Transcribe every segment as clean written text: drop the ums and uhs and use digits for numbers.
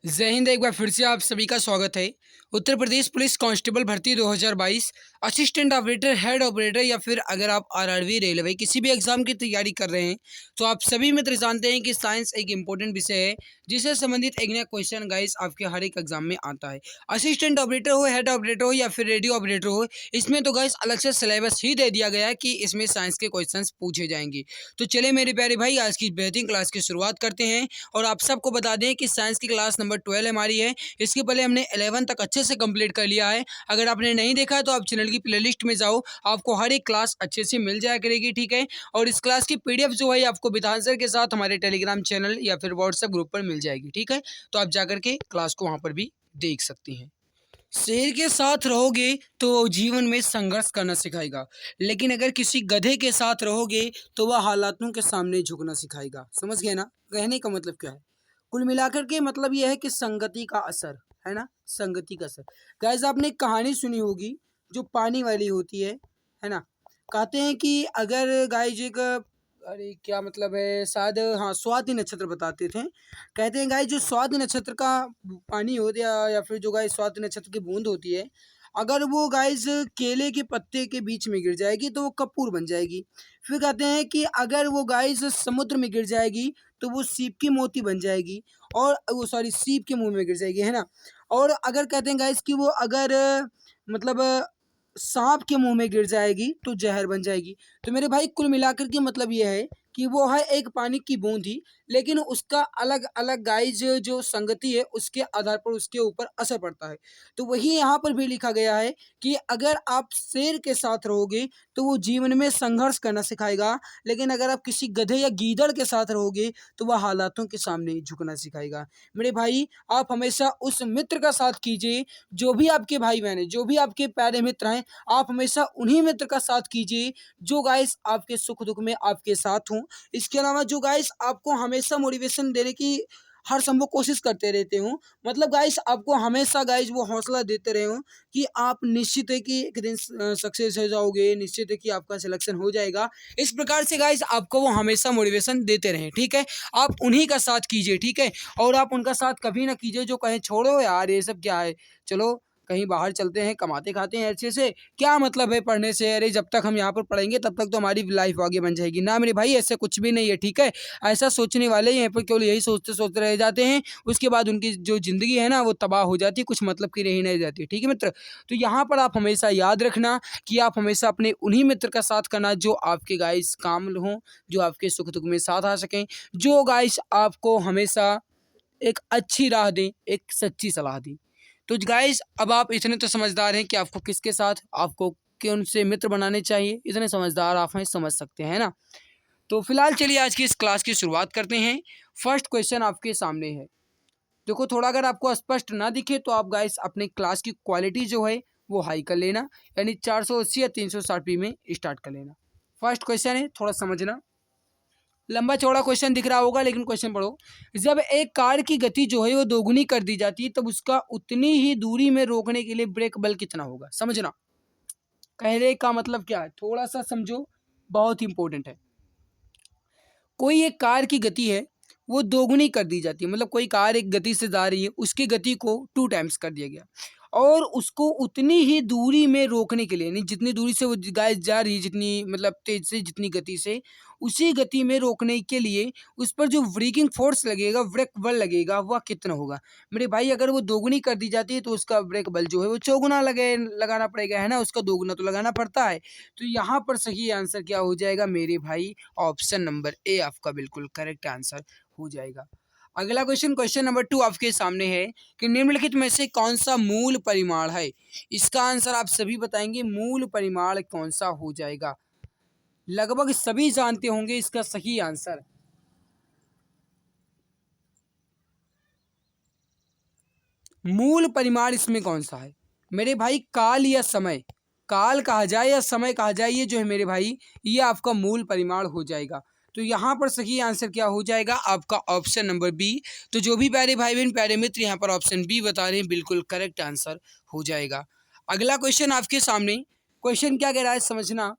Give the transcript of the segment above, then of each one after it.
जय हिंद। एक बार फिर से आप सभी का स्वागत है। उत्तर प्रदेश पुलिस कांस्टेबल भर्ती 2022 असिस्टेंट ऑपरेटर, हेड ऑपरेटर या फिर अगर आप आरआरबी, रेलवे किसी भी एग्जाम की तैयारी कर रहे हैं तो आप सभी मित्र जानते हैं कि साइंस एक इम्पोर्टेंट विषय है जिससे संबंधित एक नया क्वेश्चन गाइस आपके हर एक एग्जाम में आता है। असिस्टेंट ऑपरेटर हो, हेड ऑपरेटर हो या फिर रेडियो ऑपरेटर हो, इसमें तो गाइस अलग से सिलेबस ही दे दिया गया है कि इसमें साइंस के क्वेश्चन पूछे जाएंगे। तो चले मेरे प्यारे भाई, आज की बेहतरीन क्लास की शुरुआत करते हैं। और आप सबको बता दें कि साइंस की क्लास नंबर 12 हमारी है। इसके पहले हमने 11 तक अच्छे से कंप्लीट कर लिया है। अगर आपने नहीं देखा है तो आप चैनल की प्लेलिस्ट में जाओ, आपको हर एक क्लास अच्छे से मिल जाया करेगी, ठीक है। और इस क्लास की पीडीएफ जो है आपको विद आंसर के साथ हमारे टेलीग्राम चैनल या फिर व्हाट्सएप ग्रुप पर मिल जाएगी, ठीक है। तो आप जाकर के क्लास को वहां पर भी देख सकती हैं। शेर के साथ रहोगे तो जीवन में संघर्ष करना सिखाएगा, लेकिन अगर किसी गधे के साथ रहोगे तो वह हालातों के सामने झुकना सिखाएगा। समझ गए ना? कहने का मतलब क्या है? कुल मिलाकर के मतलब यह है कि संगति का असर है ना, संगति का असर। गाइस, आपने एक कहानी सुनी होगी जो पानी वाली होती है ना। कहते हैं कि अगर गाइस एक, अरे क्या मतलब है, शायद हाँ स्वाति नक्षत्र बताते थे। कहते हैं गाइस जो स्वाति नक्षत्र का पानी हो या फिर जो गाइस स्वाति नक्षत्र की बूंद होती है, अगर वो गाइस केले के पत्ते के बीच में गिर जाएगी तो वो कपूर बन जाएगी। फिर कहते हैं कि अगर वो गाइस समुद्र में गिर जाएगी तो वो सीप की मोती बन जाएगी, और वो सॉरी सीप के मुंह में गिर जाएगी, है ना। और अगर कहते हैं गाइस कि वो अगर मतलब सांप के मुंह में गिर जाएगी तो जहर बन जाएगी। तो मेरे भाई कुल मिलाकर के मतलब ये है कि वो है एक पानी की बूंद ही, लेकिन उसका अलग अलग गाइज जो संगति है उसके आधार पर उसके ऊपर असर पड़ता है। तो वही यहाँ पर भी लिखा गया है कि अगर आप शेर के साथ रहोगे तो वो जीवन में संघर्ष करना सिखाएगा, लेकिन अगर आप किसी गधे या गीदड़ के साथ रहोगे तो वह हालातों के सामने झुकना सिखाएगा। मेरे भाई, आप हमेशा उस मित्र का साथ कीजिए, जो भी आपके भाई बहन है, जो भी आपके प्यारे मित्र हैं, आप हमेशा उन्हीं मित्र का साथ कीजिए जो गाइस आपके सुख दुख में आपके साथ हों। इसके अलावा जो गाइस आपको हमेशा मोटिवेशन देने की हर संभव कोशिश करते रहते हो, मतलब गाइस आपको हमेशा गाइस वो हौसला देते रहे हो कि आप निश्चित है कि एक दिन सक्सेस हो जाओगे, निश्चित है कि आपका सिलेक्शन हो जाएगा। इस प्रकार से गाइस आपको वो हमेशा मोटिवेशन देते रहे, ठीक है। आप उन्हीं का साथ कीजिए, ठीक है। और आप उनका साथ कभी ना कीजिए जो कहे छोड़ो यार ये सब क्या है, चलो कहीं बाहर चलते हैं, कमाते खाते हैं अच्छे से, क्या मतलब है पढ़ने से, अरे जब तक हम यहाँ पर पढ़ेंगे तब तक तो हमारी लाइफ आगे बन जाएगी। ना मेरे भाई, ऐसा कुछ भी नहीं है, ठीक है। ऐसा सोचने वाले यहाँ पर केवल यही सोचते सोचते रह जाते हैं, उसके बाद उनकी जो ज़िंदगी है ना वो तबाह हो जाती है, कुछ मतलब की रही नहीं जाती, ठीक है मित्र। तो यहाँ पर आप हमेशा याद रखना कि आप हमेशा अपने उन्हीं मित्र का साथ करना जो आपके गाइस काम हों, जो आपके सुख दुख में साथ आ सकें, जो गाइस आपको हमेशा एक अच्छी राह दें, एक सच्ची सलाह दें। तो गाइस, अब आप इतने तो समझदार हैं कि आपको किसके साथ, आपको कौन से मित्र बनाने चाहिए, इतने समझदार आप हैं, समझ सकते हैं ना। तो फिलहाल चलिए आज की इस क्लास की शुरुआत करते हैं। फर्स्ट क्वेश्चन आपके सामने है। देखो, थोड़ा अगर आपको स्पष्ट ना दिखे तो आप गाइस अपने क्लास की क्वालिटी जो है वो हाई कर लेना, यानी 480 या 360p में स्टार्ट कर लेना। फर्स्ट क्वेश्चन है, थोड़ा समझना। लंबा चौड़ा क्वेश्चन दिख रहा होगा लेकिन क्वेश्चन पढ़ो। जब एक कार की गति जो है वो दोगुनी कर दी जाती है तब उसका उतनी ही दूरी में रोकने के लिए ब्रेक बल कितना होगा? समझना, कहने का मतलब क्या है, थोड़ा सा समझो, बहुत इंपॉर्टेंट है। कोई एक कार की गति है वो दोगुनी कर दी जाती है, मतलब कोई कार एक गति से जा रही है, उसकी गति को 2 टाइम्स कर दिया गया, और उसको उतनी ही दूरी में रोकने के लिए, यानी जितनी दूरी से वो गाय जा रही है, जितनी मतलब तेज से, जितनी गति से, उसी गति में रोकने के लिए उस पर जो ब्रेकिंग फोर्स लगेगा, ब्रेक बल लगेगा, वह कितना होगा? मेरे भाई, अगर वो दोगुनी कर दी जाती है तो उसका ब्रेक बल जो है वो चौगुना लगाना पड़ेगा, है ना, उसका दोगुना तो लगाना पड़ता है। तो यहाँ पर सही आंसर क्या हो जाएगा मेरे भाई? ऑप्शन नंबर ए आपका बिल्कुल करेक्ट आंसर हो जाएगा। अगला क्वेश्चन, क्वेश्चन नंबर 2 आपके सामने है कि निम्नलिखित में से कौन सा मूल परिमाण है? इसका आंसर आप सभी बताएंगे, मूल परिमाण कौन सा हो जाएगा? लगभग सभी जानते होंगे इसका सही आंसर। मूल परिमाण इसमें कौन सा है मेरे भाई? काल या समय, काल कहा जाए या समय कहा जाए, ये जो है मेरे भाई ये आपका मूल परिमाण हो जाएगा। तो यहाँ पर सही आंसर क्या हो जाएगा आपका? Option number B. तो जो भी प्यारे भाई बहन, प्यारे मित्र यहाँ पर ऑप्शन बी बता रहे हैं, बिल्कुल करेक्ट आंसर हो जाएगा। अगला क्वेश्चन आपके सामने, क्वेश्चन क्या कह रहा है समझना।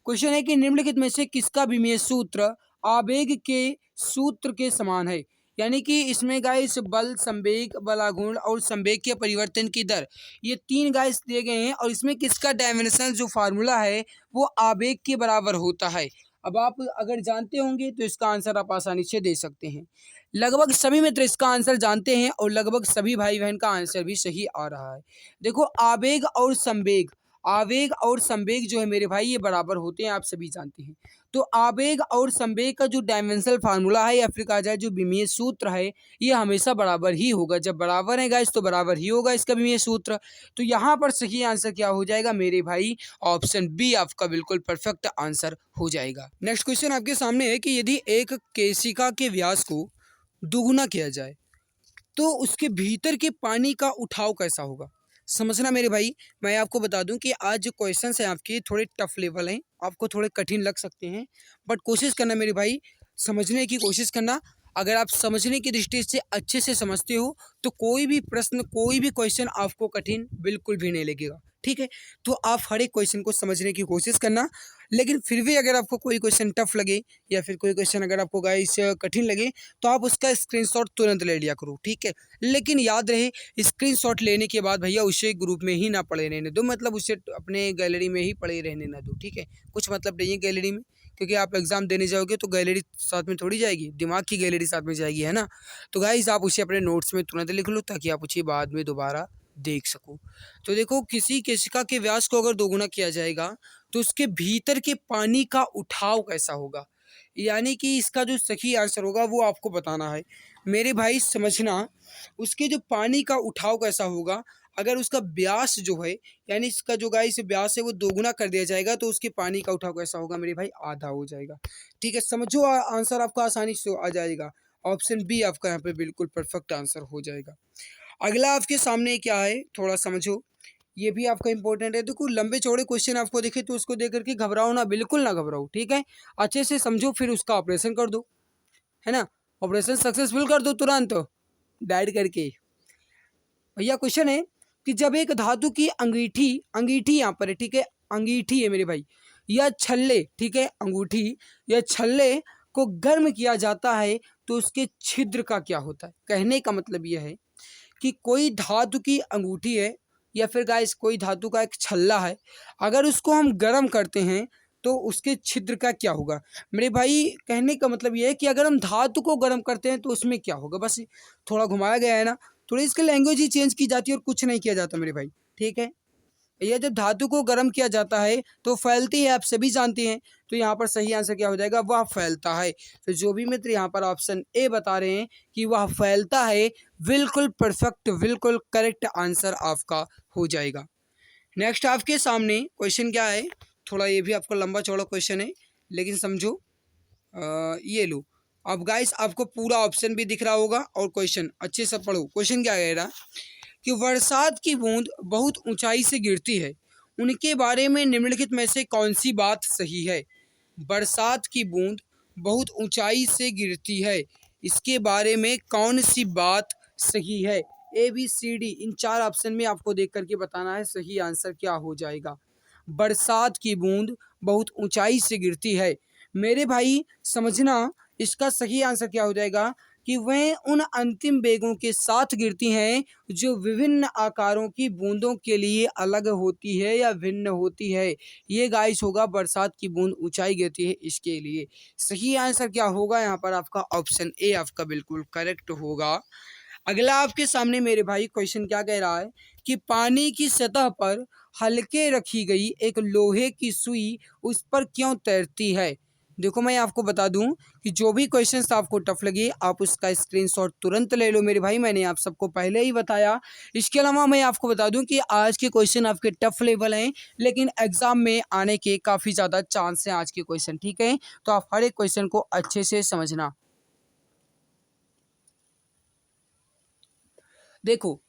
क्वेश्चन है कि निम्नलिखित में से किसका विमेय सूत्र आवेग के सूत्र के समान है? यानी कि इसमें गाइस बल, संवेग, बलाघूर्ण और संवेग के परिवर्तन की दर, ये 3 गाइस दिए गए हैं और इसमें किसका डायमेंशनल जो फार्मूला है वो आवेग के बराबर होता है। अब आप अगर जानते होंगे तो इसका आंसर आप आसानी से दे सकते हैं। लगभग सभी मित्र इसका आंसर जानते हैं और लगभग सभी भाई बहन का आंसर भी सही आ रहा है। देखो आवेग और संवेग जो है मेरे भाई ये बराबर होते हैं, आप सभी जानते हैं। तो आवेग और संवेग का जो डायमेंशनल फार्मूला है या फिर कहा जाए जो विमीय सूत्र है, ये हमेशा बराबर ही होगा। जब बराबर है गाइस तो बराबर ही होगा इसका विमीय सूत्र। तो यहाँ पर सही आंसर क्या हो जाएगा मेरे भाई, ऑप्शन बी आपका बिल्कुल परफेक्ट आंसर हो जाएगा। नेक्स्ट क्वेश्चन आपके सामने है कि यदि एक केशिका के व्यास को दुगुना किया जाए तो उसके भीतर के पानी का उठाव कैसा होगा। समझना मेरे भाई, मैं आपको बता दूं कि आज जो क्वेश्चंस हैं आपके थोड़े टफ लेवल हैं, आपको थोड़े कठिन लग सकते हैं, बट कोशिश करना मेरे भाई, समझने की कोशिश करना। अगर आप समझने की दृष्टि से अच्छे से समझते हो तो कोई भी प्रश्न, कोई भी क्वेश्चन आपको कठिन बिल्कुल भी नहीं लगेगा, ठीक है। तो आप हर एक क्वेश्चन को समझने की कोशिश करना, लेकिन फिर भी अगर आपको कोई क्वेश्चन टफ लगे या फिर कोई क्वेश्चन अगर आपको गाइस कठिन लगे तो आप उसका स्क्रीनशॉट तुरंत ले लिया करो, ठीक है। लेकिन याद रहे, स्क्रीनशॉट लेने के बाद भैया उसे ग्रुप में ही ना पड़े रहने दो, मतलब उसे अपने गैलरी में ही पड़े रहने ना दो, ठीक है। कुछ मतलब नहीं है गैलरी में, क्योंकि आप एग्जाम देने जाओगे तो गैलरी साथ में थोड़ी जाएगी, दिमाग की गैलरी साथ में जाएगी, है ना। तो गाइस आप उसे अपने नोट्स में तुरंत लिख लो ताकि आप उसे बाद में दोबारा देख सको। तो देखो, किसी केशिका के व्यास को अगर दोगुना किया जाएगा तो उसके भीतर के पानी का उठाव कैसा होगा, यानी कि इसका जो सही आंसर होगा वो आपको बताना है मेरे भाई। समझना, उसके जो पानी का उठाव कैसा होगा अगर उसका व्यास जो है, यानी इसका जो गाइस व्यास है वो दोगुना कर दिया जाएगा तो उसके पानी का उठाव कैसा होगा मेरे भाई, आधा हो जाएगा, ठीक है। समझो, आंसर आपका आसानी से आ जाएगा। ऑप्शन बी आपका यहाँ पे बिल्कुल परफेक्ट आंसर हो जाएगा। अगला आपके सामने क्या है, थोड़ा समझो, ये भी आपका इंपॉर्टेंट है। देखो, लंबे चौड़े क्वेश्चन आपको देखे तो उसको देख करके घबराओ ना, बिल्कुल ना घबराओ, ठीक है। अच्छे से समझो फिर उसका ऑपरेशन कर दो, है ना। ऑपरेशन सक्सेसफुल कर दो तुरंत डाइड करके। भैया क्वेश्चन है कि जब एक धातु की अंगीठी, अंगीठी यहाँ पर है, ठीक है, अंगीठी है मेरे भाई, या छल्ले, ठीक है, अंगूठी या छल्ले को गर्म किया जाता है तो उसके छिद्र का क्या होता है। कहने का मतलब यह है कि कोई धातु की अंगूठी है या फिर गाइस कोई धातु का एक छल्ला है, अगर उसको हम गर्म करते हैं तो उसके छिद्र का क्या होगा मेरे भाई। कहने का मतलब ये है कि अगर हम धातु को गर्म करते हैं तो उसमें क्या होगा, बस थोड़ा घुमाया गया है ना, थोड़ी इसकी लैंग्वेज ही चेंज की जाती है और कुछ नहीं किया जाता मेरे भाई, ठीक है। यह जब धातु को गर्म किया जाता है तो फैलती है, आप सभी जानते हैं। तो यहाँ पर सही आंसर क्या हो जाएगा, वह फैलता है। तो जो भी मित्र यहाँ पर ऑप्शन ए बता रहे हैं कि वह फैलता है, बिल्कुल परफेक्ट, बिल्कुल करेक्ट आंसर आपका हो जाएगा। नेक्स्ट आपके सामने क्वेश्चन क्या है, थोड़ा ये भी आपका लंबा चौड़ा क्वेश्चन है, लेकिन समझो। ये लो, अब गाइस आपको पूरा ऑप्शन भी दिख रहा होगा और क्वेश्चन अच्छे से पढ़ो। क्वेश्चन क्या कह रहा कि बरसात की बूंद बहुत ऊंचाई से गिरती है, उनके बारे में निम्नलिखित में से कौन सी बात सही है। बरसात की बूंद बहुत ऊंचाई से गिरती है, इसके बारे में कौन सी बात सही है। ए बी सी डी, इन 4 ऑप्शन में आपको देख करके बताना है सही आंसर क्या हो जाएगा। बरसात की बूंद बहुत ऊंचाई से गिरती है, मेरे भाई समझना, इसका सही आंसर क्या हो जाएगा कि वह उन अंतिम वेगों के साथ गिरती हैं जो विभिन्न आकारों की बूंदों के लिए अलग होती है या भिन्न होती है। ये गाइस होगा बरसात की बूंद ऊंचाई गिरती है इसके लिए। सही आंसर क्या होगा यहाँ पर आपका, ऑप्शन ए आपका बिल्कुल करेक्ट होगा। अगला आपके सामने मेरे भाई क्वेश्चन क्या कह रहा है कि पानी की सतह पर हल्के रखी गई एक लोहे की सुई उस पर क्यों तैरती है। देखो, मैं आपको बता दूं कि जो भी क्वेश्चंस आपको टफ लगे आप उसका स्क्रीनशॉट तुरंत ले लो मेरे भाई, मैंने आप सबको पहले ही बताया। इसके अलावा मैं आपको बता दूं कि आज के क्वेश्चन आपके टफ लेवल हैं, लेकिन एग्जाम में आने के काफ़ी ज़्यादा चांस हैं आज के क्वेश्चन, ठीक है। तो आप हर एक क्वेश्चन को अच्छे से समझना। देखो,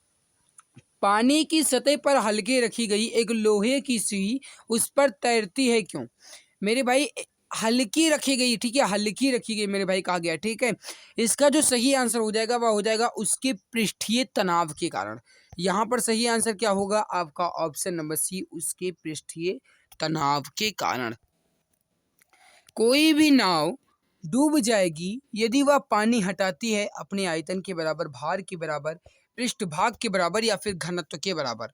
पानी की सतह पर हल्के रखी गई एक लोहे की सुई उस पर तैरती है क्यों मेरे भाई। हल्की रखी गई, ठीक है, हल्की रखी गई मेरे भाई कहा गया, ठीक है। इसका जो सही आंसर हो जाएगा वह हो जाएगा उसके पृष्ठीय तनाव के कारण। यहाँ पर सही आंसर क्या होगा आपका, ऑप्शन नंबर सी, उसके पृष्ठीय तनाव के कारण। कोई भी नाव डूब जाएगी यदि वह पानी हटाती है अपने आयतन के बराबर, भार के बराबर, पृष्ठभाग के बराबर या फिर घनत्व के बराबर।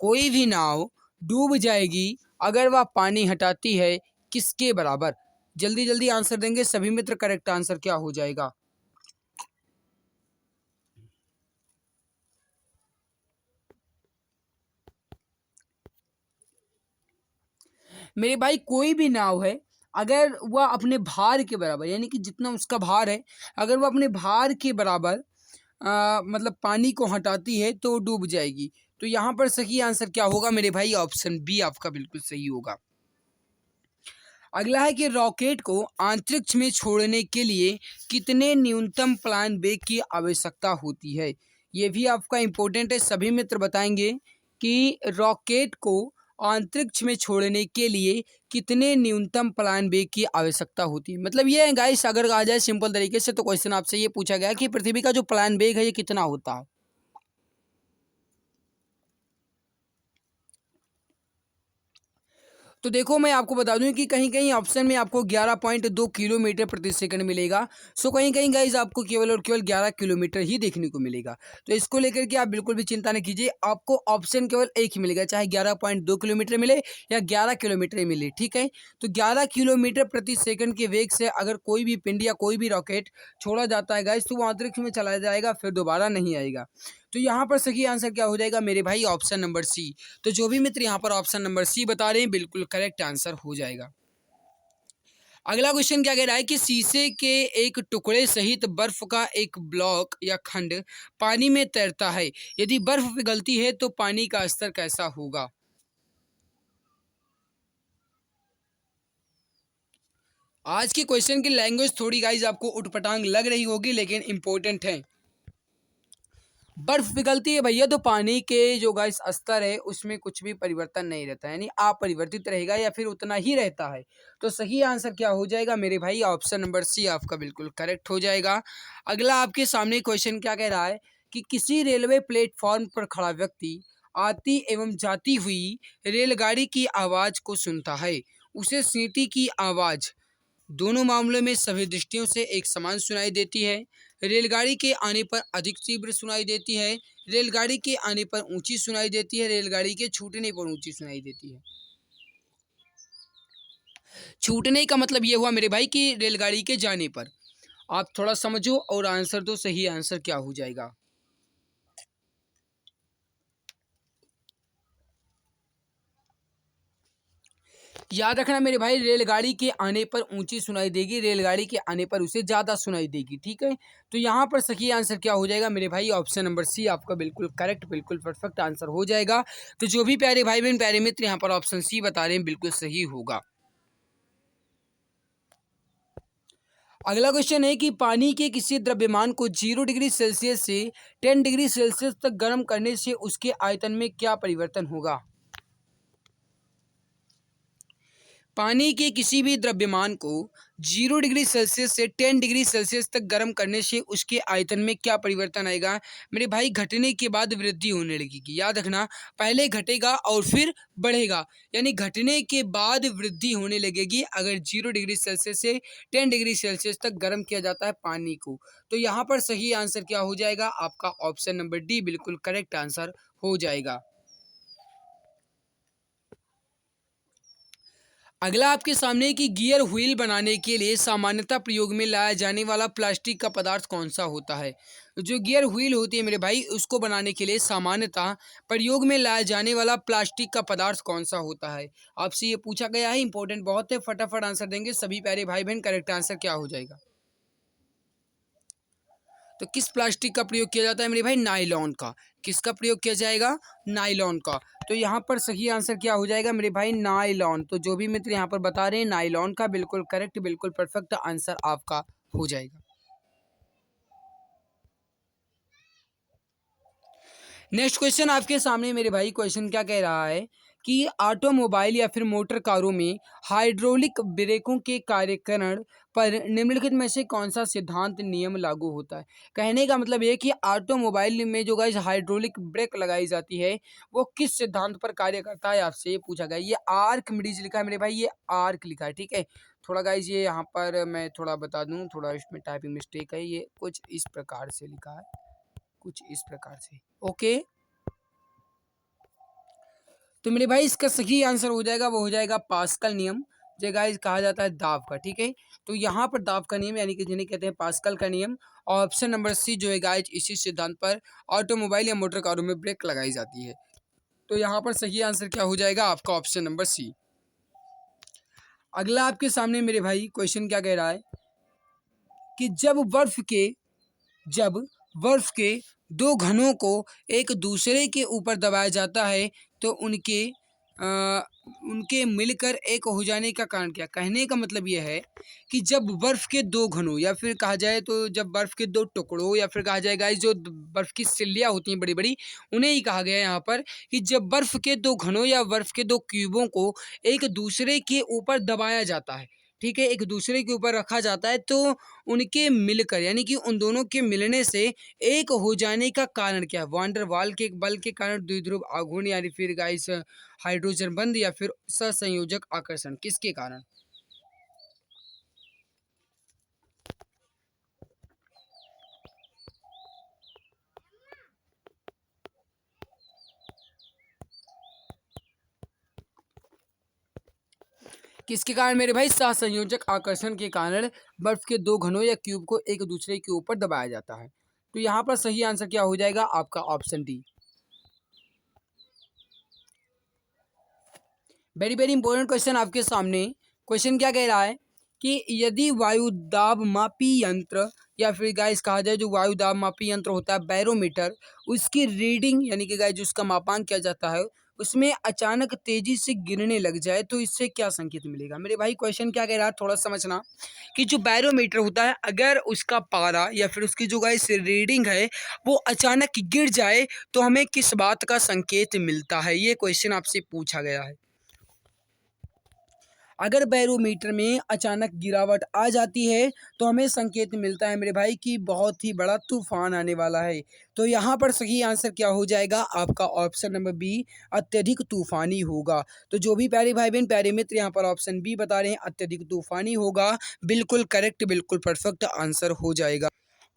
कोई भी नाव डूब जाएगी अगर वह पानी हटाती है किसके बराबर? जल्दी जल्दी आंसर देंगे सभी मित्र। करेक्ट आंसर क्या हो जाएगा? मेरे भाई कोई भी नाव है अगर वह अपने भार के बराबर, यानी कि जितना उसका भार है, अगर वह अपने भार के बराबर मतलब पानी को हटाती है तो डूब जाएगी। तो यहाँ पर सही आंसर क्या होगा मेरे भाई? ऑप्शन बी आपका बिल्कुल सही होगा। अगला है कि रॉकेट को अंतरिक्ष में छोड़ने के लिए कितने न्यूनतम प्लान वेग की आवश्यकता होती है? ये भी आपका इम्पोर्टेंट है, सभी मित्र बताएंगे कि रॉकेट को अंतरिक्ष में छोड़ने के लिए कितने न्यूनतम प्लान वेग की आवश्यकता होती है। मतलब ये है गाइस, अगर आ जाए सिंपल तरीके से तो क्वेश्चन आपसे ये पूछा गया कि पृथ्वी का जो प्लान वेग है ये कितना होता है। तो देखो मैं आपको बता दूं कि कहीं कहीं ऑप्शन में आपको 11.2 किलोमीटर प्रति सेकंड मिलेगा। सो कहीं कहीं गाइज आपको केवल और केवल 11 किलोमीटर ही देखने को मिलेगा। तो इसको लेकर के आप बिल्कुल भी चिंता नहीं कीजिए, आपको ऑप्शन केवल एक ही मिलेगा, चाहे 11.2 किलोमीटर मिले या 11 किलोमीटर ही मिले। ठीक है, तो 11 किलोमीटर प्रति सेकंड के वेग से अगर कोई भी पिंड या कोई भी रॉकेट छोड़ा जाता है गाइज तो वो अंतरिक्ष में चला जाएगा, फिर दोबारा नहीं आएगा। तो यहाँ पर सही आंसर क्या हो जाएगा मेरे भाई? Option number C. तो जो भी मित्र यहाँ पर ऑप्शन नंबर सी बता रहे हैं बिल्कुल करेक्ट आंसर हो जाएगा। अगला क्वेश्चन क्या कह रहा है कि शीशे के एक टुकड़े सहित बर्फ का एक ब्लॉक या खंड पानी में तैरता है, यदि बर्फ पिघलती है तो पानी का स्तर कैसा होगा? आज के क्वेश्चन की लैंग्वेज थोड़ी गाइज आपको उटपटांग लग रही होगी लेकिन इंपॉर्टेंट है। बर्फ पिघलती है भैया तो पानी के जो गाइस स्तर है उसमें कुछ भी परिवर्तन नहीं रहता है, यानी अपरिवर्तित रहेगा या फिर उतना ही रहता है। तो सही आंसर क्या हो जाएगा मेरे भाई? ऑप्शन नंबर सी आपका बिल्कुल करेक्ट हो जाएगा। अगला आपके सामने क्वेश्चन क्या कह रहा है कि किसी रेलवे प्लेटफॉर्म पर खड़ा व्यक्ति आती एवं जाती हुई रेलगाड़ी की आवाज को सुनता है, उसे सीटी की आवाज दोनों मामलों में सभी दृष्टियों से एक समान सुनाई देती है। रेलगाड़ी के आने पर अधिक तीव्र सुनाई देती है, रेलगाड़ी के आने पर ऊंची सुनाई देती है, रेलगाड़ी के छूटने पर ऊंची सुनाई देती है। छूटने का मतलब ये हुआ मेरे भाई कि रेलगाड़ी के जाने पर। आप थोड़ा समझो और आंसर दो, सही आंसर क्या हो जाएगा? याद रखना मेरे भाई, रेलगाड़ी के आने पर ऊंची सुनाई देगी, रेलगाड़ी के आने पर उसे ज्यादा सुनाई देगी। ठीक है, तो यहाँ पर सही आंसर क्या हो जाएगा मेरे भाई? ऑप्शन नंबर सी आपका बिल्कुल करेक्ट, बिल्कुल परफेक्ट आंसर हो जाएगा। तो जो भी प्यारे भाई बहन प्यारे मित्र यहाँ पर ऑप्शन सी बता रहे हैं बिल्कुल सही होगा। अगला क्वेश्चन है कि पानी के किसी द्रव्यमान को 0 डिग्री सेल्सियस से 10 डिग्री सेल्सियस तक गर्म करने से उसके आयतन में क्या परिवर्तन होगा? पानी के किसी भी द्रव्यमान को 0 डिग्री सेल्सियस से 10 डिग्री सेल्सियस तक गर्म करने से उसके आयतन में क्या परिवर्तन आएगा मेरे भाई? घटने के बाद वृद्धि होने लगेगी। याद रखना, पहले घटेगा और फिर बढ़ेगा, यानी घटने के बाद वृद्धि होने लगेगी अगर 0 डिग्री सेल्सियस से 10 डिग्री सेल्सियस तक गर्म किया जाता है पानी को। तो यहाँ पर सही आंसर क्या हो जाएगा आपका? ऑप्शन नंबर डी बिल्कुल करेक्ट आंसर हो जाएगा। अगला आपके सामने है कि गियर व्हील बनाने के लिए सामान्यतः प्रयोग में लाया जाने वाला प्लास्टिक का पदार्थ कौन सा होता है? जो गियर व्हील होती है मेरे भाई उसको बनाने के लिए सामान्यतः प्रयोग में लाया जाने वाला प्लास्टिक का पदार्थ कौन सा होता है? आपसे ये पूछा गया है, इंपॉर्टेंट बहुत है, फटाफट आंसर देंगे सभी प्यारे भाई बहन। करेक्ट आंसर क्या हो जाएगा? तो किस प्लास्टिक का प्रयोग किया जाता है मेरे भाई? नायलॉन का। किसका प्रयोग किया जाएगा? नायलॉन का। तो यहाँ पर सही आंसर क्या हो जाएगा मेरे भाई? नायलॉन। तो जो भी मित्र यहाँ पर बता रहे हैं नायलॉन का बिल्कुल करेक्ट, बिल्कुल परफेक्ट आंसर आपका हो जाएगा। नेक्स्ट क्वेश्चन आपके सामने मेरे भाई, क्वेश्चन क्या कह रहा है कि ऑटोमोबाइल या फिर मोटर कारों में हाइड्रोलिक ब्रेकों के कार्यकरण पर निम्नलिखित में से कौन सा सिद्धांत नियम लागू होता है। कहने का मतलब ये कि ऑटोमोबाइल में जो गाइस हाइड्रोलिक ब्रेक लगाई जाती है वो किस सिद्धांत पर कार्य करता है, आपसे ये पूछा गया। ये आर्किमिडीज लिखा है मेरे भाई, ये आर्क लिखा है, ठीक है। थोड़ा गाइस ये यहाँ पर मैं थोड़ा बता दूं, थोड़ा इसमें टाइपिंग मिस्टेक है, ये कुछ इस प्रकार से लिखा है, कुछ इस प्रकार से। ओके, तो मेरे भाई इसका सही आंसर हो जाएगा, वो हो जाएगा पास्कल नियम, जो गाइस कहा जाता है दाब का, ठीक है। तो यहाँ पर दाब का नियम यानी कि जिन्हें कहते हैं पास्कल का नियम। और ऑप्शन नंबर सी जो है गाइस इसी सिद्धांत पर ऑटोमोबाइल या मोटर कारों में ब्रेक लगाई जाती है। तो यहाँ पर सही आंसर क्या हो जाएगा आपका, ऑप्शन नंबर सी। अगला आपके सामने मेरे भाई क्वेश्चन क्या कह रहा है कि जब बर्फ के दो घनों को एक दूसरे के ऊपर दबाया जाता है तो उनके मिलकर एक हो जाने का कारण क्या। कहने का मतलब यह है कि जब बर्फ के दो घनों या फिर कहा जाए तो जब बर्फ के दो टुकड़ों या फिर कहा जाएगा जो बर्फ की सिल्लियाँ होती हैं बड़ी बड़ी, उन्हें ही कहा गया है यहाँ पर कि जब बर्फ के दो घनों या बर्फ के दो क्यूबों को एक दूसरे के ऊपर दबाया जाता है, ठीक है, एक दूसरे के ऊपर रखा जाता है तो उनके मिलकर यानी कि उन दोनों के मिलने से एक हो जाने का कारण क्या है। वांडर वाल के बल के कारण द्विध्रुव आघूर्ण यानी फिर गाइस हाइड्रोजन बंध या फिर सहसंयोजक आकर्षण, किसके कारण। किसके कारण मेरे भाई, सहसंयोजक आकर्षण के कारण बर्फ के दो घनों या क्यूब को एक दूसरे के ऊपर दबाया जाता है। तो यहाँ पर सही आंसर क्या हो जाएगा आपका, option D. Very very important question आपके सामने। क्वेश्चन क्या कह रहा है कि यदि वायु दाब मापी यंत्र या फिर गाइस कहा जाए जो वायु दाब मापी यंत्र होता है बैरोमीटर, उसकी रीडिंग यानी कि गाइस जिसका मापांक किया जाता है उसमें अचानक तेजी से गिरने लग जाए तो इससे क्या संकेत मिलेगा। मेरे भाई क्वेश्चन क्या कह रहा है थोड़ा समझना कि जो बैरोमीटर होता है अगर उसका पारा या फिर उसकी जो गाइस रीडिंग है वो अचानक गिर जाए तो हमें किस बात का संकेत मिलता है, ये क्वेश्चन आपसे पूछा गया है। अगर बैरोमीटर में अचानक गिरावट आ जाती है तो हमें संकेत मिलता है मेरे भाई कि बहुत ही बड़ा तूफान आने वाला है। तो यहाँ पर सही आंसर क्या हो जाएगा आपका, ऑप्शन नंबर बी, अत्यधिक तूफानी होगा। तो जो भी प्यारे भाई बहन प्यारे मित्र यहाँ पर ऑप्शन बी बता रहे हैं अत्यधिक तूफानी होगा, बिल्कुल करेक्ट, बिल्कुल परफेक्ट आंसर हो जाएगा।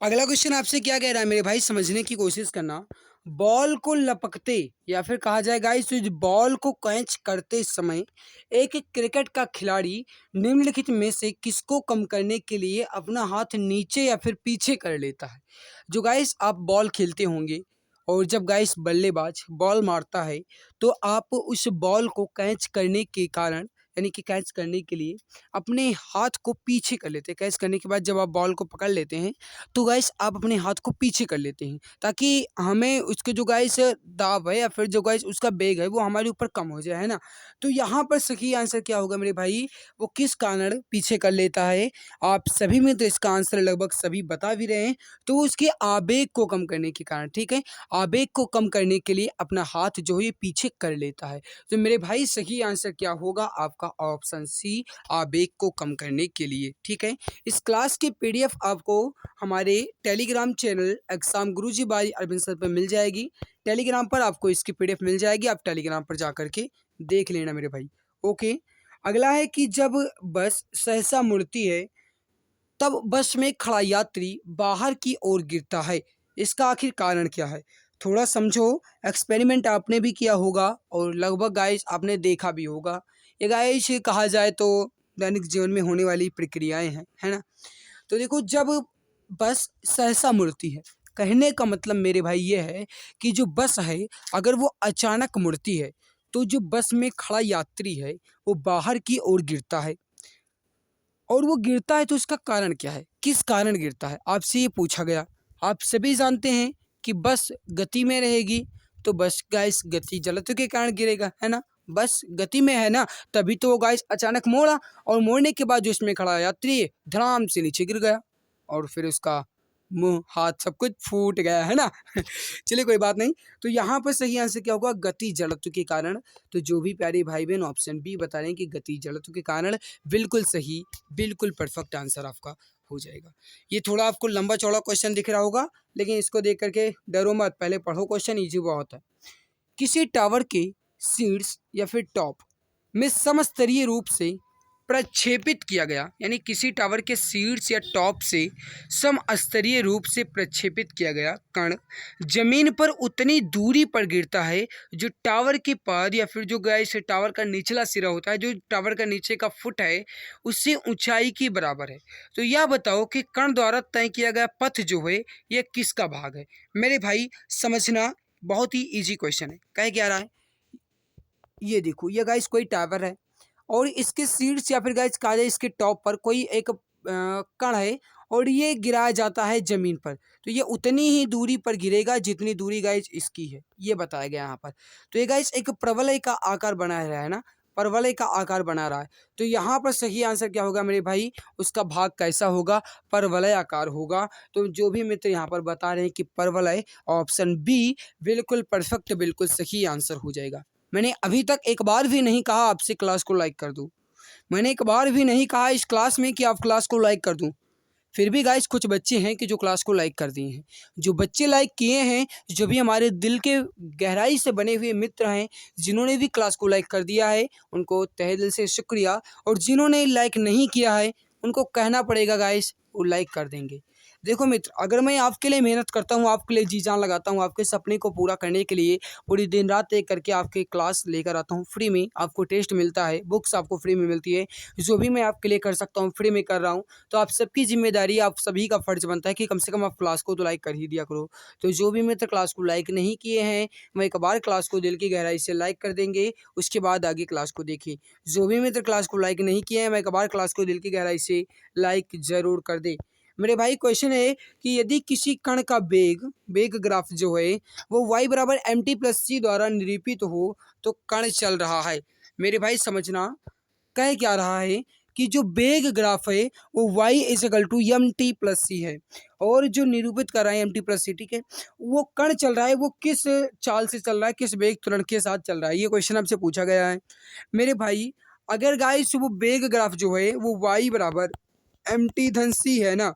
अगला क्वेश्चन आपसे क्या कह रहा है मेरे भाई, समझने की कोशिश करना। बॉल को लपकते या फिर कहा जाए गाइस बॉल को कैच करते समय एक क्रिकेट का खिलाड़ी निम्नलिखित में से किसको कम करने के लिए अपना हाथ नीचे या फिर पीछे कर लेता है। जो गाइस आप बॉल खेलते होंगे और जब गाइस बल्लेबाज बॉल मारता है तो आप उस बॉल को कैच करने के कारण यानी कि कैच करने के लिए अपने हाथ को पीछे कर लेते हैं। कैच करने के बाद जब आप बॉल को पकड़ लेते हैं तो गाइस आप अपने हाथ को पीछे कर लेते हैं ताकि हमें उसके जो गाइस दाब है या फिर जो गाइस उसका बेग है वो हमारे ऊपर कम हो जाए, है ना। तो यहाँ पर सही आंसर क्या होगा मेरे भाई, वो किस कारण पीछे कर लेता है। आप सभी में तो इसका आंसर लगभग सभी बता भी रहे हैं। तो उसके आवेग को कम करने के कारण, ठीक है, आवेग को कम करने के लिए अपना हाथ जो है पीछे कर लेता है। तो मेरे भाई सही आंसर क्या होगा आपका, ऑप्शन सी, आवेग को कम करने के लिए, ठीक है। इस क्लास की पीडीएफ आपको हमारे Telegram channel exam Guruji by Arvind sir पर मिल जाएगी। टेलीग्राम पर आपको इसकी पीडीएफ मिल जाएगी, आप टेलीग्राम पर जा करके देख लेना मेरे भाई। ओके, अगला है कि जब बस सहसा मुड़ती है तब बस में खड़ा यात्री बाहर की ओर गिरता है, इसका आखिर कारण क्या है। थोड़ा समझो, एक्सपेरिमेंट आपने भी किया होगा और लगभग गाइस आपने देखा भी होगा। ये गाइस कहा जाए तो दैनिक जीवन में होने वाली प्रक्रियाएं हैं, है ना। तो देखो जब बस सहसा मुड़ती है, कहने का मतलब मेरे भाई ये है कि जो बस है अगर वो अचानक मुड़ती है तो जो बस में खड़ा यात्री है वो बाहर की ओर गिरता है। और वो गिरता है तो इसका कारण क्या है, किस कारण गिरता है, आपसे ये पूछा गया। आप सभी जानते हैं कि बस गति में रहेगी तो बस गाइस गति जड़त्व के कारण गिरेगा, है ना। बस गति में है ना, तभी तो वो गाइस अचानक मोड़ा और मोड़ने के बाद जो इसमें खड़ा यात्री धड़ाम से नीचे गिर गया और फिर उसका मुंह हाथ सब कुछ फूट गया है ना। चलिए कोई बात नहीं। तो यहाँ पर सही आंसर क्या होगा, गति जड़त्व के कारण। तो जो भी प्यारे भाई बहन ऑप्शन बी बता रहे हैं कि गति जड़त्व के कारण, बिल्कुल सही, बिल्कुल परफेक्ट आंसर आपका हो जाएगा। ये थोड़ा आपको लंबा चौड़ा क्वेश्चन दिख रहा होगा, लेकिन इसको देख करके डरो मत, पहले पढ़ो, क्वेश्चन ईजी बहुत है। किसी टावर के शीर्ष या फिर टॉप में समस्तरीय रूप से प्रक्षेपित किया गया, यानी किसी टावर के शीर्ष या टॉप से समस्तरीय रूप से प्रक्षेपित किया गया कण जमीन पर उतनी दूरी पर गिरता है जो टावर के पार या फिर जो गाइस टावर का निचला सिरा होता है, जो टावर का नीचे का फुट है, उससे ऊंचाई के बराबर है। तो यह बताओ कि कण द्वारा तय किया गया पथ जो है यह किसका भाग है। मेरे भाई समझना, बहुत ही ईजी क्वेश्चन है। कह क्या रहा है, ये देखो, ये गाइस कोई टावर है और इसके शीर्ष या फिर गाइस कहा जाए इसके टॉप पर कोई एक कण है और ये गिराया जाता है जमीन पर। तो ये उतनी ही दूरी पर गिरेगा जितनी दूरी गाइस इसकी है, ये बताया गया यहाँ पर। तो ये गाइस एक प्रवलय का आकार बना रहा है ना, परवलय का आकार बना रहा है। तो यहाँ पर सही आंसर क्या होगा मेरे भाई, उसका भाग कैसा होगा, परवलय आकार होगा। तो जो भी मित्र यहाँ पर बता रहे हैं कि परवलय, ऑप्शन बी बिल्कुल परफेक्ट, बिल्कुल सही आंसर हो जाएगा। मैंने अभी तक एक बार भी नहीं कहा आपसे क्लास को लाइक कर दूं, मैंने एक बार भी नहीं कहा इस क्लास में कि आप क्लास को लाइक कर दूं, फिर भी गाइस कुछ बच्चे हैं कि जो क्लास को लाइक कर दिए हैं। जो बच्चे लाइक किए हैं, जो भी हमारे दिल के गहराई से बने हुए मित्र हैं, जिन्होंने भी क्लास को लाइक कर दिया है, उनको तहे दिल से शुक्रिया। और जिन्होंने लाइक नहीं किया है, उनको कहना पड़ेगा गाइस वो लाइक कर देंगे। देखो मित्र, अगर मैं आपके लिए मेहनत करता हूँ, आपके लिए जी जान लगाता हूँ, आपके सपने को पूरा करने के लिए पूरी दिन रात एक करके आपके क्लास लेकर आता हूँ फ्री में, आपको टेस्ट मिलता है, बुक्स आपको फ्री में मिलती है, जो भी मैं आपके लिए कर सकता हूँ फ्री में कर रहा हूँ। तो आप सबकी जिम्मेदारी, आप सभी का फर्ज बनता है कि कम से कम आप क्लास को तो लाइक कर ही दिया करो। तो जो भी मित्र क्लास को लाइक नहीं किए हैं, वह एक बार क्लास को दिल की गहराई से लाइक कर देंगे, उसके बाद आगे क्लास को देखिए। जो भी मित्र क्लास को लाइक नहीं किए हैं, वह एक बार क्लास को दिल की गहराई से लाइक जरूर कर दे। मेरे भाई क्वेश्चन है कि यदि किसी कण का वेग ग्राफ जो है वो y बराबर mt+c द्वारा निरूपित हो तो कण चल रहा है। मेरे भाई समझना, कह क्या रहा है कि जो वेग ग्राफ है वो y = mt+c है, और जो निरूपित कर रहा है mt+c, ठीक है, वो कण चल रहा है, वो किस चाल से चल रहा है, किस वेग त्वरण के साथ चल रहा है, ये क्वेश्चन आपसे पूछा गया है। मेरे भाई अगर गाइस वो वेग ग्राफ जो है वो y बराबर mt/c है ना,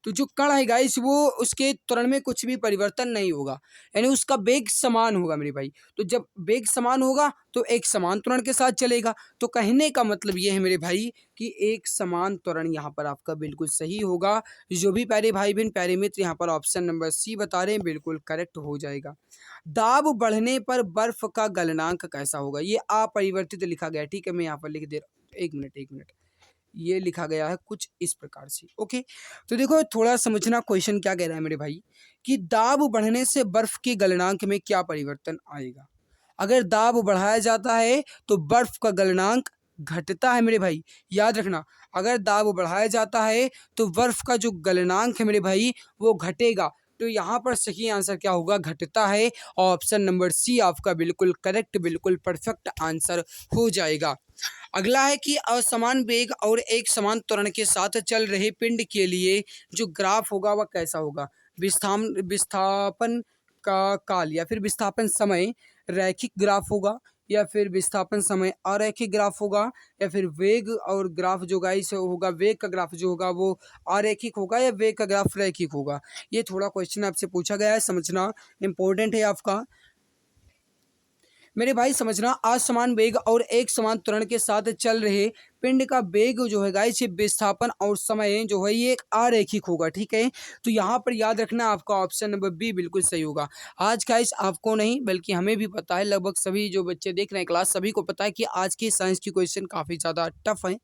तो जो कण है गाइस वो उसके त्वरण में कुछ भी परिवर्तन नहीं होगा, यानी उसका वेग समान होगा मेरे भाई। तो जब वेग समान होगा तो एक समान त्वरण के साथ चलेगा। तो कहने का मतलब ये है मेरे भाई कि एक समान त्वरण यहाँ पर आपका बिल्कुल सही होगा। जो भी प्यारे भाई बहन प्यारे मित्र यहाँ पर ऑप्शन नंबर सी बता रहे हैं, बिल्कुल करेक्ट हो जाएगा। दाब बढ़ने पर बर्फ का गलनांक कैसा होगा, ये अपरिवर्तित लिखा गया, ठीक है, मैं यहाँ पर लिख दे रहा हूँ, एक मिनट, ये लिखा गया है कुछ इस प्रकार से। ओके, तो देखो थोड़ा समझना क्वेश्चन क्या कह रहा है मेरे भाई कि दाब बढ़ने से बर्फ के गलनांक में क्या परिवर्तन आएगा। अगर दाब बढ़ाया जाता है तो बर्फ का गलनांक घटता है मेरे भाई, याद रखना। अगर दाब बढ़ाया जाता है तो बर्फ का जो गलनांक है मेरे भाई वो घटेगा। तो यहाँ पर सही आंसर क्या होगा, घटता है। ऑप्शन नंबर सी आपका बिल्कुल करेक्ट, बिल्कुल परफेक्ट आंसर हो जाएगा। अगला है कि असमान वेग और एक समान त्वरण के साथ चल रहे पिंड के लिए जो ग्राफ होगा वह कैसा होगा। विस्थापन का काल या फिर विस्थापन समय रैखिक ग्राफ होगा, या फिर विस्थापन समय अरैखिक ग्राफ होगा, या फिर वेग और ग्राफ जो गाइस होगा, वेग का ग्राफ जो होगा वो अरैखिक होगा, या वेग का ग्राफ रैखिक होगा। ये थोड़ा क्वेश्चन आपसे पूछा गया है, समझना इंपॉर्टेंट है आपका। मेरे भाई समझना, असमान वेग और एक समान त्वरण के साथ चल रहे पिंड का वेग जो है गाइस, ये विस्थापन और समय जो है ये एक आरेखिक होगा, ठीक है। तो यहाँ पर याद रखना आपका ऑप्शन नंबर बी बिल्कुल सही होगा। आज गाइस आपको नहीं बल्कि हमें भी पता है, लगभग सभी जो बच्चे देख रहे हैं क्लास सभी को पता है कि आज की साइंस की क्वेश्चन काफ़ी ज़्यादा टफ है।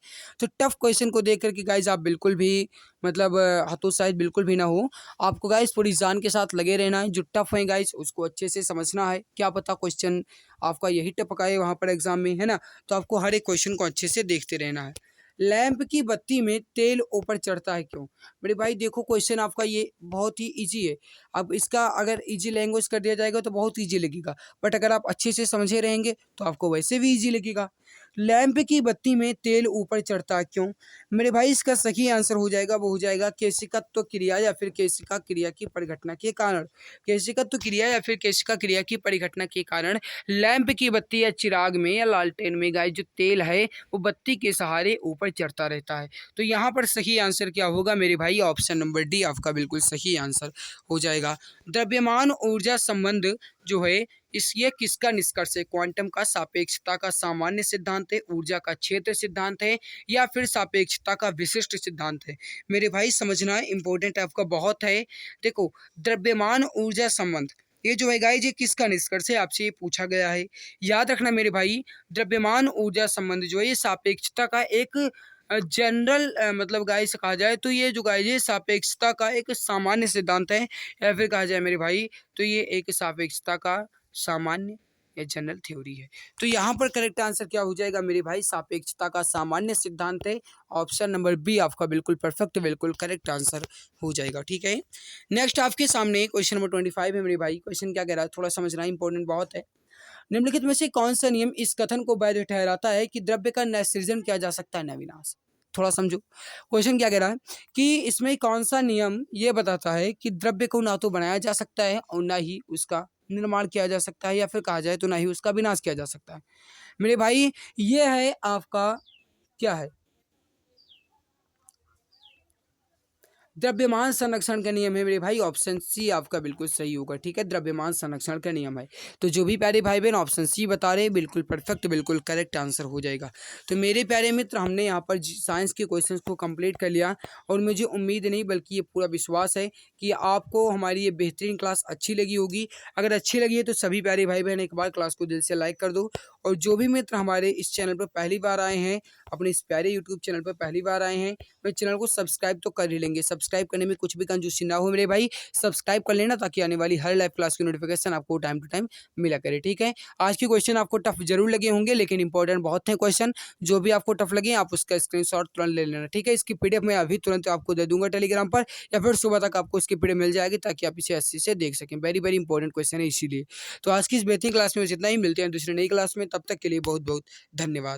तो टफ क्वेश्चन को देख करके गाइस आप बिल्कुल भी मतलब हतोत्साहित बिल्कुल भी ना हो। आपको गाइस पूरी जान के साथ लगे रहना है, जो टफ है गाइस उसको अच्छे से समझना है। क्या पता क्वेश्चन आपका यही टपकाए वहाँ पर एग्जाम में, है ना। तो आपको हर एक क्वेश्चन को अच्छे से देखते रहना है। लैंप की बत्ती में तेल ऊपर चढ़ता है क्यों। मेरे भाई देखो क्वेश्चन आपका ये बहुत ही इजी है। अब इसका अगर इजी लैंग्वेज कर दिया जाएगा तो बहुत इजी लगेगा, बट अगर आप अच्छे से समझे रहेंगे तो आपको वैसे भी इजी लगेगा। लैंप की बत्ती में तेल ऊपर चढ़ता क्यों? मेरे भाई इसका सही आंसर हो जाएगा, वो हो जाएगा केशिकत्व क्रिया या फिर केशिका क्रिया की परिघटना के कारण। केशिकत्व क्रिया या फिर केशिका क्रिया की परिघटना के कारण लैंप की बत्ती या चिराग में या लालटेन में गाइस जो तेल है वो बत्ती के सहारे ऊपर चढ़ता रहता है। तो यहाँ पर सही आंसर क्या होगा मेरे भाई? ऑप्शन नंबर डी आपका बिल्कुल सही आंसर हो जाएगा। द्रव्यमान ऊर्जा संबंध जो है ये किसका निष्कर्ष है? क्वांटम का, सापेक्षता का सामान्य सिद्धांत है, ऊर्जा का क्षेत्र सिद्धांत है या फिर सापेक्षता का विशिष्ट सिद्धांत है? मेरे भाई समझना इंपॉर्टेंट आपका बहुत है। देखो, द्रव्यमान ऊर्जा संबंध ये जो है गाइस ये किसका निष्कर्ष है? आपसे ये पूछा गया है। याद रखना मेरे भाई, द्रव्यमान ऊर्जा संबंध जो है ये सापेक्षता का एक जनरल मतलब गाइस कहा जाए तो ये जो गाइस ये सापेक्षता का एक सामान्य सिद्धांत है, या फिर कहा जाए मेरे भाई तो ये एक सापेक्षता का सामान्य या जनरल थ्योरी है। तो यहाँ पर करेक्ट आंसर क्या हो जाएगा मेरे भाई? सापेक्षता का सामान्य सिद्धांत है। ऑप्शन नंबर बी आपका बिल्कुल परफेक्ट, बिल्कुल करेक्ट आंसर हो जाएगा। ठीक है, नेक्स्ट आपके सामने क्वेश्चन नंबर 25 है मेरे भाई। क्वेश्चन क्या कह रहा है थोड़ा समझना इंपॉर्टेंट बहुत है। निम्नलिखित में से कौन सा नियम इस कथन को वैध ठहराता है कि द्रव्य का न सृजन किया जा सकता है न विनाश? थोड़ा समझो क्वेश्चन क्या कह रहा है कि इसमें कौन सा नियम ये बताता है कि द्रव्य को ना तो बनाया जा सकता है और ना ही उसका निर्माण किया जा सकता है, या फिर कहा जाए तो ना ही उसका विनाश किया जा सकता है। मेरे भाई ये है आपका क्या है? द्रव्यमान संरक्षण का नियम है मेरे भाई। ऑप्शन सी आपका बिल्कुल सही होगा। ठीक है, द्रव्यमान संरक्षण का नियम है। तो जो भी प्यारे भाई बहन ऑप्शन सी बता रहे हैं बिल्कुल परफेक्ट, बिल्कुल करेक्ट आंसर हो जाएगा। तो मेरे प्यारे मित्र हमने यहाँ पर साइंस के क्वेश्चंस को कंप्लीट कर लिया, और मुझे उम्मीद नहीं बल्कि ये पूरा विश्वास है कि आपको हमारी ये बेहतरीन क्लास अच्छी लगी होगी। अगर अच्छी लगी है तो सभी प्यारे भाई बहन एक बार क्लास को दिल से लाइक कर दो, और जो भी मित्र हमारे इस चैनल पर पहली बार आए हैं, अपने इस प्यारे यूट्यूब चैनल पर पहली बार आए हैं, मेरे चैनल को सब्सक्राइब तो कर ही लेंगे। सब्सक्राइब करने में कुछ भी कंजूसी ना हो मेरे भाई, सब्सक्राइब कर लेना ताकि आने वाली हर लाइव क्लास की नोटिफिकेशन आपको टाइम टू टाइम मिला करे। ठीक है, आज के क्वेश्चन आपको टफ जरूर लगे होंगे लेकिन इंपॉर्टेंट बहुत है क्वेश्चन। जो भी आपको टफ लगे आप उसका स्क्रीनशॉट तुरंत ले लेना। ठीक है, इसकी पीडीएफ मैं अभी तुरंत आपको दे दूंगा टेलीग्राम पर, या फिर सुबह तक आपको इसकी पीडीएफ मिल जाएगी ताकि आप इसे अच्छे से देख सकें। वेरी वेरी इंपॉर्टेंट क्वेश्चन है इसीलिए। तो आज की इस बेहतरीन क्लास में इतना ही, मिलते हैं दूसरी नई क्लास में, तब तक के लिए बहुत बहुत धन्यवाद।